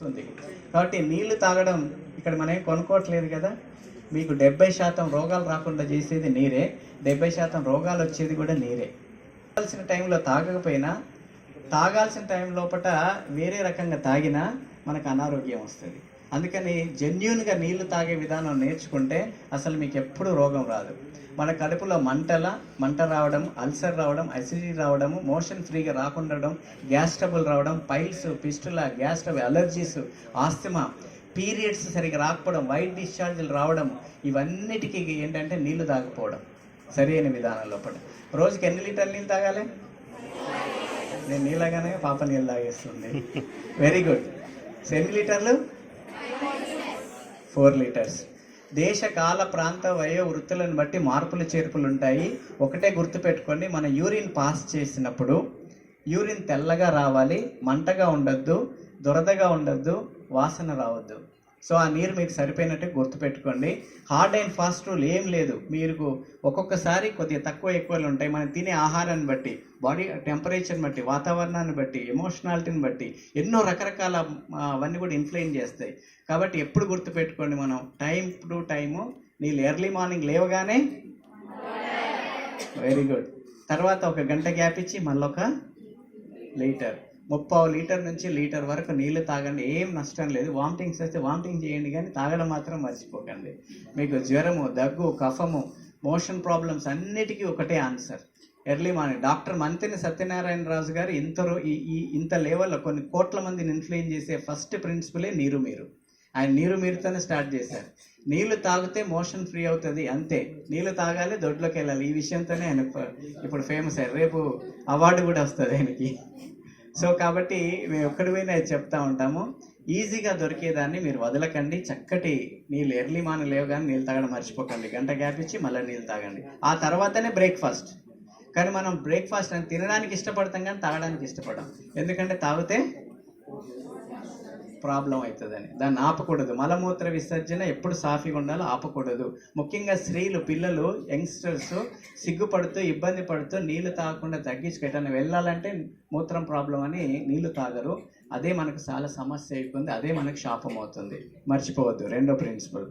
ఉంది. కాబట్టి నీళ్లు తాగడం ఇక్కడ మనం ఏం కొనుక్కోవట్లేదు కదా. మీకు 70% రోగాలు రాకుండా చేసేది నీరే, 70% రోగాలు వచ్చేది కూడా నీరే. తాగాల్సిన టైంలో తాగకపోయినా తాగాల్సిన టైం లోపల వేరే రకంగా తాగినా మనకు అనారోగ్యం వస్తుంది. అందుకని జెన్యూన్గా నీళ్లు తాగే విధానం నేర్చుకుంటే అసలు మీకు ఎప్పుడు రోగం రాదు. మన కడుపులో మంట రావడం, అల్సర్ రావడం, అసిడిటీ రావడము, మోషన్ ఫ్రీగా రాకుండడం, గ్యాస్ ట్రబుల్ రావడం, piles, పిస్టులా, gas trouble, allergies, asthma, periods సరిగా రాకపోవడం, వైట్ డిశ్చార్జీలు రావడం, ఇవన్నిటికీ ఏంటంటే నీళ్లు తాగకపోవడం సరైన విధానం లోపల. రోజుకి ఎన్ని లీటర్లు నీళ్ళు తాగాలి? నేను నీళ్ళగానే పాప నీళ్ళు తాగేస్తుంది. Very good. ఎన్ని లీటర్లు? 4 లీటర్స్. దేశ కాల ప్రాంత వయో వృత్తులను బట్టి మార్పులు చేర్పులు ఉంటాయి. ఒకటే గుర్తుపెట్టుకోండి, మన యూరిన్ పాస్ చేసినప్పుడు యూరిన్ తెల్లగా రావాలి, మంటగా ఉండొద్దు, దురదగా ఉండొద్దు, వాసన రావద్దు. సో ఆ నీరు మీకు సరిపోయినట్టు గుర్తుపెట్టుకోండి. హార్డ్ అండ్ ఫాస్ట్ రూల్ ఏం లేదు. మీరు ఒక్కొక్కసారి కొద్దిగా తక్కువ ఎక్కువలు ఉంటాయి. మనం తినే ఆహారాన్ని బట్టి, బాడీ టెంపరేచర్ని బట్టి, వాతావరణాన్ని బట్టి, ఎమోషనాలిటీని బట్టి ఎన్నో రకరకాల అవన్నీ కూడా ఇన్ఫ్లుయెన్స్ చేస్తాయి. కాబట్టి ఎప్పుడు గుర్తుపెట్టుకోండి, మనం టైం టు టైము నీళ్ళు ఎర్లీ మార్నింగ్ లేవగానే, వెరీ గుడ్, తర్వాత 1 గంట గ్యాప్ ఇచ్చి మళ్ళీ 1 లీటర్, 30 లీటర్ నుంచి లీటర్ వరకు నీళ్లు తాగండి. ఏం నష్టం లేదు. వామిటింగ్స్ వస్తే వామిటింగ్ చేయండి, కానీ తాగడం మాత్రం మర్చిపోకండి. మీకు జ్వరము, దగ్గు, కఫము, మోషన్ ప్రాబ్లమ్స్ అన్నిటికీ ఒకటే answer, early morning. Doctor Mantena Satyanarayana Raju garu ఇంత లెవెల్లో కొన్ని కోట్ల మందిని ఇన్ఫ్లుయెన్స్ చేసే ఫస్ట్ ప్రిన్సిపలే నీరు మీరు. ఆయన నీరు మీరుతోనే స్టార్ట్ చేశారు. నీళ్లు తాగితే మోషన్ ఫ్రీ అవుతుంది, అంతే. నీళ్లు తాగాలి, దొడ్లోకి వెళ్ళాలి. ఈ విషయంతోనే ఆయన ఇప్పుడు ఫేమస్ అయ్యారు. రేపు అవార్డు కూడా వస్తుంది ఆయనకి. సో కాబట్టి మేము ఒక్కడిపోయినా చెప్తా ఉంటాము, ఈజీగా దొరికేదాన్ని మీరు వదలకండి. చక్కటి నీళ్ళు ఎర్లీ మార్నింగ్ లేవగానే నీళ్ళు తాగడం మర్చిపోకండి. గంట గ్యాప్ ఇచ్చి మళ్ళీ నీళ్ళు తాగండి. ఆ తర్వాతనే బ్రేక్ఫాస్ట్. కానీ మనం బ్రేక్ఫాస్ట్ అని తినడానికి ఇష్టపడతాం, కానీ తాగడానికి ఇష్టపడం. ఎందుకంటే తాగితే ప్రాబ్లం అవుతుందని. దాన్ని ఆపకూడదు. మలమూత్ర విసర్జన ఎప్పుడు సాఫీగా ఉండాలో ఆపకూడదు. ముఖ్యంగా స్త్రీలు, పిల్లలు, యంగ్స్టర్స్ సిగ్గుపడుతూ, ఇబ్బంది పడుతూ నీళ్లు తాగకుండా తగ్గించుకెట్టని వెళ్ళాలంటే మూత్రం ప్రాబ్లం అని నీళ్లు తాగరు. అదే మనకు చాలా సమస్య అయిపోయింది. అదే మనకు శాపం అవుతుంది. మర్చిపోవద్దు. రెండో ప్రిన్సిపల్.